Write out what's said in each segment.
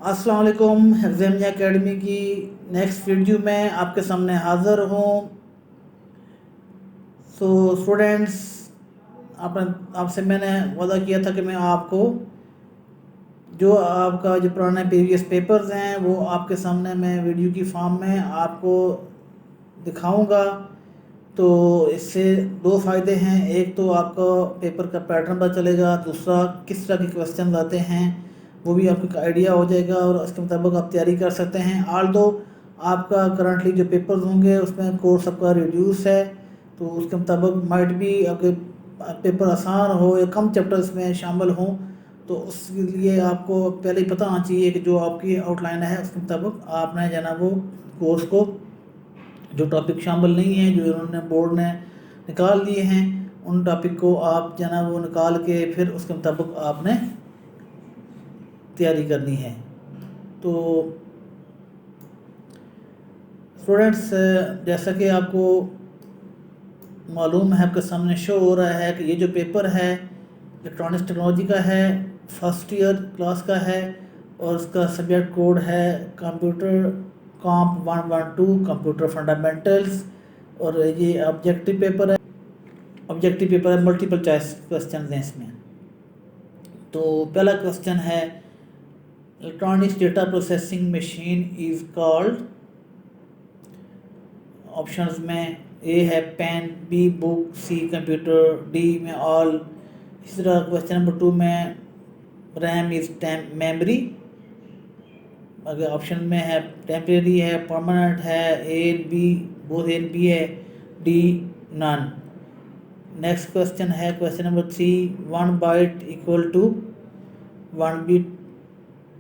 अस्सलाम वालेकुम। एग्जामिया एकेडमी की नेक्स्ट वीडियो में आपके सामने हाज़िर हूँ। सो स्टूडेंट्स, आपसे मैंने वादा किया था कि मैं आपको जो पुराने प्रीवियस पेपर्स हैं वो आपके सामने मैं वीडियो की फॉर्म में आपको दिखाऊंगा। तो इससे दो फ़ायदे हैं, एक तो आपका पेपर का पैटर्न पता चलेगा, दूसरा किस तरह के क्वेश्चन आते हैं वो भी आपको आइडिया हो जाएगा और उसके मुताबिक आप तैयारी कर सकते हैं। आल दो आपका करंटली जो पेपर्स होंगे उसमें कोर्स आपका रिड्यूस है, तो उसके मुताबिक माइट भी आपके पेपर आसान हो या कम चैप्टर्स में शामिल हों, तो उसके लिए आपको पहले ही पता होना चाहिए कि जो आपकी आउटलाइन है उसके मुताबिक आपने जो है ना वो कोर्स को जो टॉपिक शामिल नहीं है जो इन्होंने बोर्ड ने निकाल लिए हैं उन टॉपिक को आप जो है ना वो निकाल के फिर उसके मुताबिक आपने तैयारी करनी है। तो स्टूडेंट्स, जैसा कि आपको मालूम है, आपके सामने शो हो रहा है कि ये जो पेपर है इलेक्ट्रॉनिक्स टेक्नोलॉजी का है, फर्स्ट ईयर क्लास का है और उसका सब्जेक्ट कोड है कंप्यूटर कॉम्प 112 कंप्यूटर फंडामेंटल्स। और ये ऑब्जेक्टिव पेपर है, मल्टीपल चॉइस क्वेश्चन हैं इसमें। तो पहला क्वेश्चन है, electronics data processing machine is called. Options में ए है pen, B book, C computer, D में ऑल। इसी तरह क्वेश्चन नंबर 2 में रैम इज़ मेमोरी। अगर ऑप्शन में है टेम्परेरी है, परमानेंट है, A and B, both A and B है, डी नन। नेक्स्ट क्वेश्चन है question number 3, 1 byte equal to 1 bit,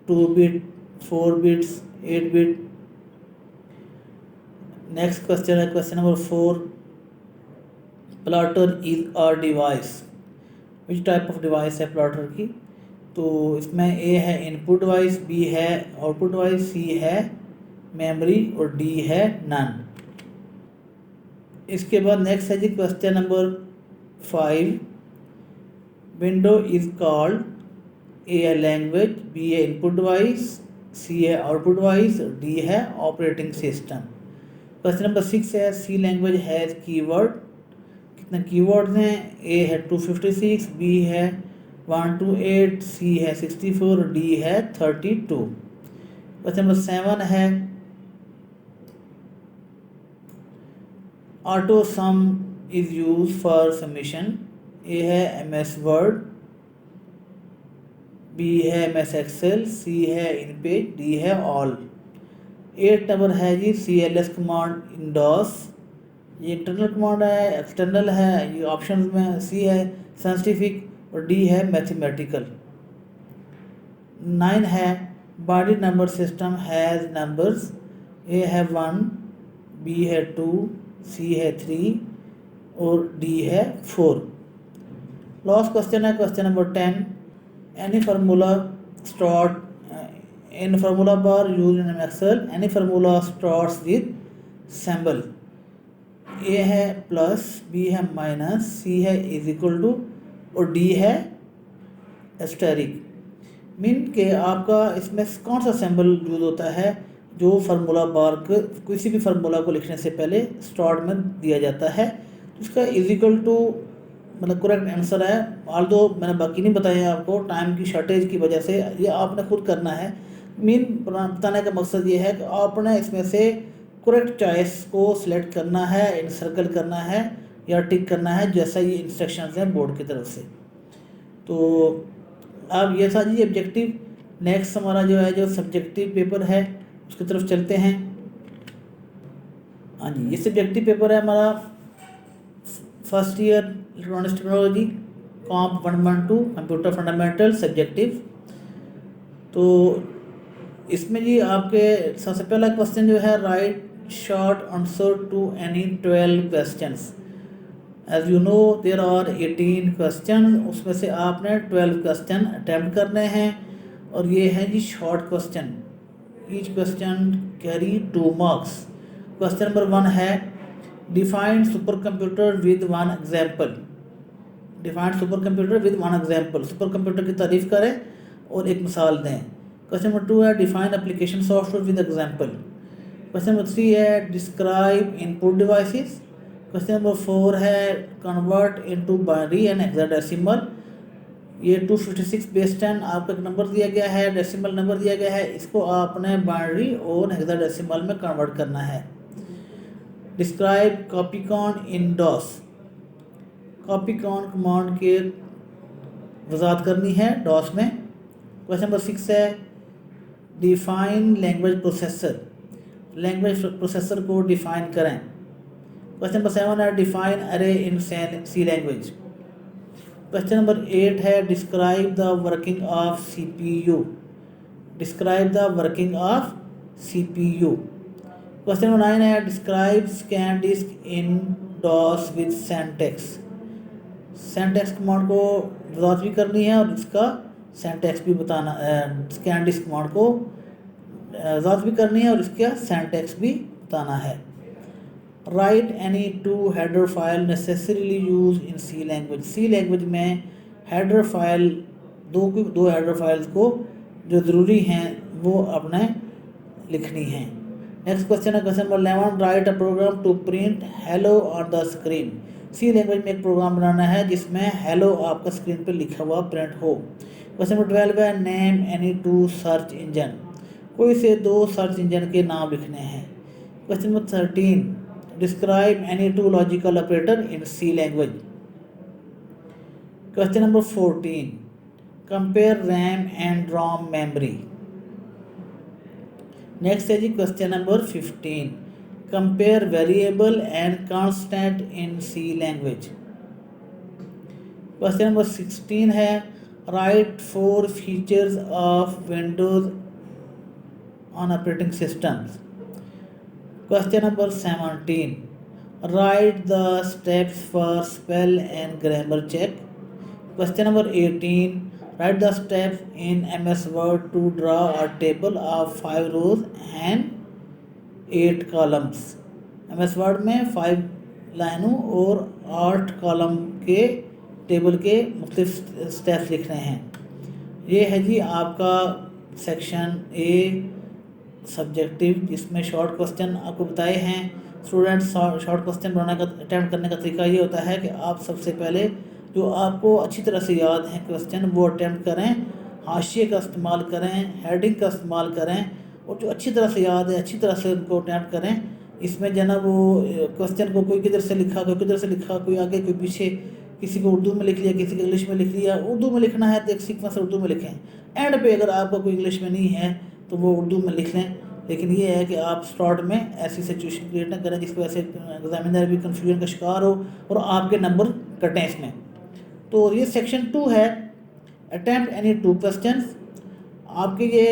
2 bit, 4 bits, 8 bit. Next question है question number 4, plotter is a device. Which type of device है plotter की? तो इसमें A है input device, B है output device, C है memory और डी है नन। इसके बाद नेक्स्ट है जी question number 5, window is called. A है लैंग्वेज, बी है इनपुट डिवाइस, सी है आउटपुट डिवाइस, डी है ऑपरेटिंग सिस्टम। क्वेश्चन नंबर 6 है, सी लैंग्वेज हैज़ कीवर्ड। कितने कीवर्ड्स हैं? ए है 256, बी है 128, सी है 64, डी है 32। क्वेश्चन नंबर 7 है, auto sum is use for summation. A है एमएस वर्ड, बी है एमएस एक्सेल, सी है इनपेज, डी है ऑल। 8 नंबर है जी CLS कमांड इंडोस। ये इंटरनल कमांड है, एक्सटर्नल है। ये ऑप्शन में सी है साइंटिफिक और डी है मैथमेटिकल। 9 है, body number system has numbers. A है 1, बी है 2, सी है 3 और डी है 4। लास्ट क्वेश्चन है question number 10, any formula start in formula bar use in Excel, any formula starts with symbol. A है प्लस, बी है माइनस, सी है is equal to और डी है एस्टेरिक। मीन के आपका इसमें कौन सा सिंबल यूज होता है जो फार्मूला बार के किसी भी फार्मूला को लिखने से पहले स्टार्ट में दिया जाता है। तो इसका इज इक्वल टू मतलब करेक्ट आंसर है। ऑल दो मैंने बाकी नहीं बताया आपको, टाइम की शॉर्टेज की वजह से ये आपने खुद करना है। मीन बताने का मकसद ये है कि आपने इसमें से करेक्ट चॉइस को सिलेक्ट करना है, सर्कल करना है या टिक करना है जैसा ये इंस्ट्रक्शंस हैं बोर्ड की तरफ से। तो अब ये था जी ऑब्जेक्टिव। नेक्स्ट हमारा जो है जो सब्जेक्टिव पेपर है उसकी तरफ चलते हैं। हाँ जी, ये सब्जेक्टिव पेपर है हमारा first year electronics technology comp 112 computer fundamental subjective. तो इसमें जी आपके सबसे पहला क्वेश्चन जो है, write short answer to any 12 questions. As you know there are 18 question, उसमें से आपने 12 क्वेश्चन अटैम्प्ट करने हैं और ये हैं जी short question. Each question carry 2 marks. Question number 1 है, define super computer with 1 example. Define super computer with 1 example, super computer की तारीफ करें और एक मिसाल दें। क्वेश्चन नंबर 2 है define application software with example. Question number 3 है describe input devices. Question number 4 है convert into binary and hexadecimal. ये 256 बेस 10 आपको एक नंबर दिया गया है, डेसिमल नंबर दिया गया है, इसको आपने बाइनरी और हेक्साडेसिमल में कन्वर्ट करना है। Describe copy con in DOS. Copy con command के वजाहत करनी है डॉस में। क्वेश्चन नंबर 6 है define language processor. Language processor को डिफाइन करें। क्वेश्चन नंबर 7 है define array in C language. Question number 8 है describe the working of CPU। Describe the working of CPU। Question number 9 है describe scan disk in DOS with syntax. Syntax command को वजाहत भी करनी है और इसका सेंटेक्स भी बताना, स्कैन डिस्क कमांड को वजाहत भी करनी है और इसका सेंटेक्स भी बताना है। Write any two header file necessarily use in C language. C language में हेडर फाइल दो हेडर फाइल्स को जो ज़रूरी हैं वो अपने लिखनी है। नेक्स्ट क्वेश्चन है question number 11 write a program to print hello on the screen. C language में एक प्रोग्राम बनाना है जिसमें हेलो आपका स्क्रीन पर लिखा हुआ प्रिंट हो। क्वेश्चन नंबर 12 है name any two search engine. कोई से 2 सर्च इंजन के नाम लिखने हैं। Question number 13 describe any two logical operator in C language. Question number 14 compare RAM and ROM memory. Next है जी question number 15 compare variable and constant in C language. Question number 16 है write 4 features of Windows on operating systems. Question number 17 write the steps for spell and grammar check. Question number 18 write the steps in MS Word to draw a table of 5 rows and 8 columns. MS Word में 5 लाइनों और 8 column के table के मुख्तलिफ steps लिखने हैं। ये है जी आपका सेक्शन ए सब्जेक्टिव, जिसमें शॉर्ट क्वेश्चन आपको बताए हैं। स्टूडेंट्स शॉर्ट क्वेश्चन बनाने का अटैम्प्ट करने का तरीका ये होता है कि आप सबसे पहले जो आपको अच्छी तरह से याद हैं क्वेश्चन वो अटैम्प्ट करें, हाशिए का इस्तेमाल करें, हेडिंग का इस्तेमाल करें और जो अच्छी तरह से याद है अच्छी तरह से उनको अटैम्प्ट करें। इसमें जो ना वो क्वेश्चन को कोई किधर से लिखा, कोई किधर से लिखा, कोई आगे कोई पीछे, किसी को उर्दू में लिख लिया, किसी को इंग्लिश में लिख लिया। उर्दू में लिखना है तो एक सीक्वेंस उर्दू में लिखें, एंड पे अगर आपका कोई इंग्लिश में नहीं है तो वो उर्दू में लिख लें। लेकिन ये है कि आप स्टार्ट में ऐसी सिचुएशन क्रिएट ना करें जिसकी वजह से एग्जामिनर भी कंफ्यूजन का शिकार हो और आपके नंबर कटें इसमें। तो ये सेक्शन 2 है अटैम्प्ट एनी 2 क्वेश्चंस। आपके ये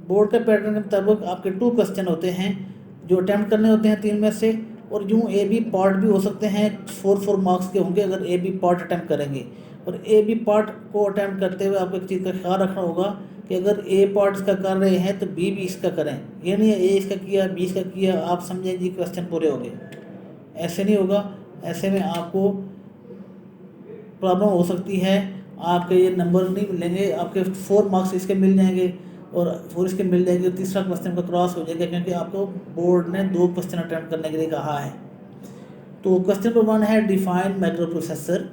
बोर्ड के पैटर्न के मुताबिक आपके 2 क्वेश्चन होते हैं जो अटैम्प्ट करने होते हैं 3 में से, और यूँ ए बी पार्ट भी हो सकते हैं 4 मार्क्स के होंगे अगर ए बी पार्ट अटैम्प्ट करेंगे। और ए बी पार्ट को अटैम्प्ट करते हुए आपको एक चीज़ का ख्याल रखना होगा कि अगर ए पार्ट इसका कर रहे हैं तो बी भी इसका करें। ये नहीं है ए इसका किया बी इसका किया आप समझें जी क्वेश्चन पूरे हो गए, ऐसे नहीं होगा। ऐसे में आपको प्रॉब्लम हो सकती है, आपके ये नंबर नहीं मिलेंगे, आपके 4 मार्क्स इसके मिल जाएंगे और 4 इसके मिल जाएंगे, तीसरा क्वेश्चन का क्रॉस हो जाएगा क्योंकि आपको बोर्ड ने 2 क्वेश्चन अटैम्प्ट करने के लिए कहा है। तो क्वेश्चन नंबर 1 है डिफाइन माइक्रो प्रोसेसर।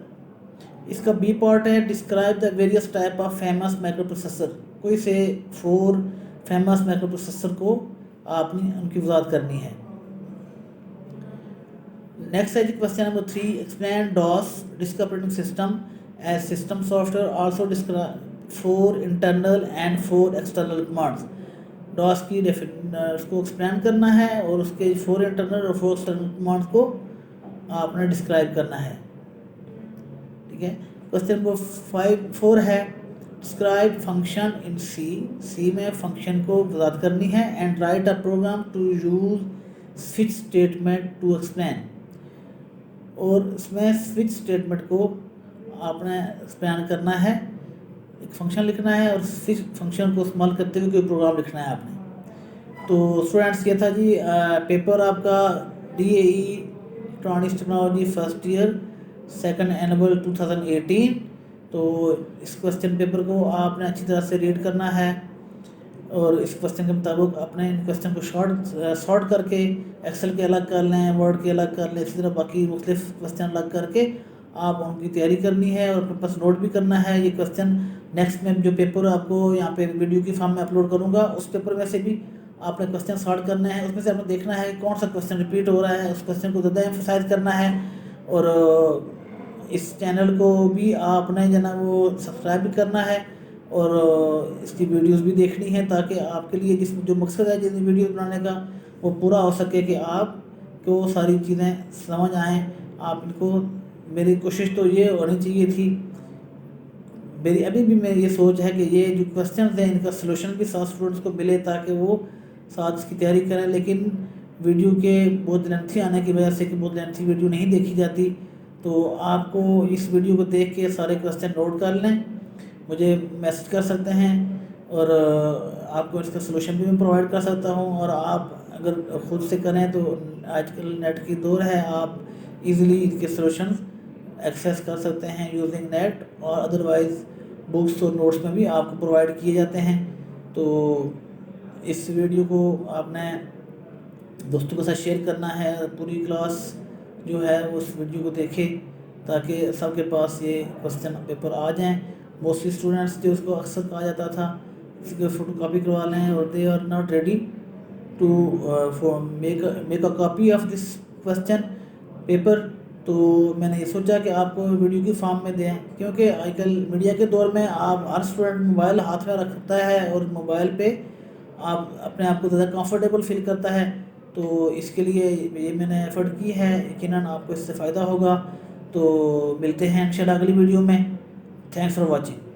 इसका बी पार्ट है describe the various type of famous micro processor. कोई से 4 फेमस माइक्रो प्रोसेसर को आपने उनकी वजाहत करनी है। नेक्स्ट है question number 3 explain DOS disk operating system as system software also describe 4 internal and 4 external commands. DOS की उसको एक्सप्लेन करना है और उसके 4 इंटरनल और 4 एक्सटर्नल कमांड्स को आपने डिस्क्राइब करना है। ठीक है। क्वेश्चन नंबर 4 है डिस्क्राइब फंक्शन इन सी में फंक्शन को वजाहत करनी है and write a program to use switch statement to explain. और इसमें स्विच स्टेटमेंट को आपने एक्सप्लेन करना है, एक फंक्शन लिखना है और स्विच फंक्शन को इस्तेमाल करते हुए कोई प्रोग्राम लिखना है आपने। तो स्टूडेंट्स ये था जी पेपर आपका DAE electronics technology first year second annual 2018 तो इस क्वेश्चन पेपर को आपने अच्छी तरह से रीड करना है और इस क्वेश्चन के मुताबिक अपने इन क्वेश्चन को शॉर्ट करके एक्सेल के अलग कर लें, वर्ड के अलग कर लें, इसी तरह बाकी मुख्तलिफ क्वेश्चन अलग करके आप उनकी तैयारी करनी है और अपने पास नोट भी करना है। ये क्वेश्चन नेक्स्ट में जो पेपर आपको यहाँ पे वीडियो की फॉर्म में अपलोड करूँगा, उस पेपर में से भी आपने क्वेश्चन सॉल्व करने हैं। उसमें से आपने देखना है कौन सा क्वेश्चन रिपीट हो रहा है, उस क्वेश्चन को ज़्यादा एम्फोसाइज करना है। और इस चैनल को भी आपने जो ना वो सब्सक्राइब भी करना है और इसकी वीडियोस भी देखनी है, ताकि आपके लिए जो मकसद है जिन वीडियो बनाने का वो पूरा हो सके कि आपको सारी चीज़ें समझ आएँ। आप इनको, मेरी कोशिश तो ये होनी चाहिए थी, मेरी अभी भी मेरी ये सोच है कि ये जो क्वेश्चन हैं इनका सलूशन भी साथ स्टूडेंट्स को मिले ताकि वो साथ इसकी तैयारी करें। लेकिन वीडियो के बहुत लेंथी आने की वजह से कि बहुत लेंथी वीडियो नहीं देखी जाती, तो आपको इस वीडियो को देख के सारे क्वेश्चन नोट कर लें, मुझे मैसेज कर सकते हैं और आपको इसका सलूशन भी मैं प्रोवाइड कर सकता हूँ। और आप अगर ख़ुद से करें तो आजकल नेट की दौर है, आप इजीली इसके सलूशन एक्सेस कर सकते हैं यूजिंग नेट, और अदरवाइज़ बुक्स और नोट्स में भी आपको प्रोवाइड किए जाते हैं। तो इस वीडियो को आपने दोस्तों के साथ शेयर करना है, पूरी क्लास जो है उस वीडियो को देखें ताकि सबके पास ये क्वेश्चन पेपर आ जाएं। मोस्टली स्टूडेंट्स जो उसको अक्सर कहा जाता था इसकी फ़ोटो कॉपी करवा लें और they are not ready to for make a copy of this question paper. तो मैंने ये सोचा कि आपको वीडियो की फॉर्म में दें, क्योंकि आजकल मीडिया के दौर में आप हर स्टूडेंट मोबाइल हाथ में रखता है और मोबाइल पे आप अपने आप को ज़्यादा कंफर्टेबल फील करता है। तो इसके लिए ये मैंने एफ़र्ट की है, यकीनन आपको इससे फ़ायदा होगा। तो मिलते हैं इंशाल्लाह अगली वीडियो में। Thanks for watching.